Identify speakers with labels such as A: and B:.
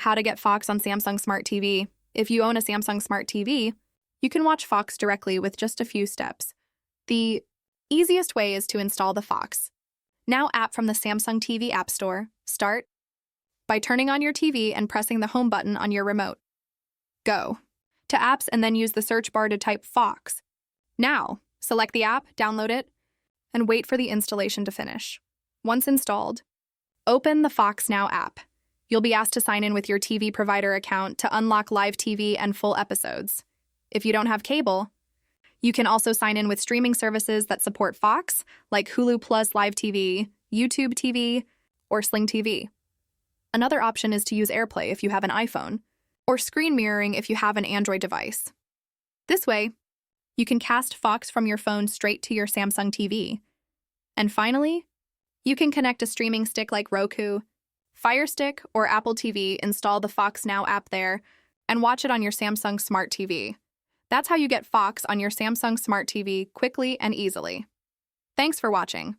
A: How to get Fox on Samsung Smart TV. If you own a Samsung Smart TV, you can watch Fox directly with just a few steps. The easiest way is to install the Fox Now app from the Samsung TV App Store. Start by turning on your TV and pressing the home button on your remote. Go to apps and then use the search bar to type Fox. Now, select the app, download it, and wait for the installation to finish. Once installed, open the Fox Now app. You'll be asked to sign in with your TV provider account to unlock live TV and full episodes. If you don't have cable, you can also sign in with streaming services that support Fox, like Hulu Plus Live TV, YouTube TV, or Sling TV. Another option is to use AirPlay if you have an iPhone, or screen mirroring if you have an Android device. This way, you can cast Fox from your phone straight to your Samsung TV. And finally, you can connect a streaming stick like Roku, Fire Stick, or Apple TV, install the Fox Now app there, and watch it on your Samsung Smart TV. That's how you get Fox on your Samsung Smart TV quickly and easily. Thanks for watching.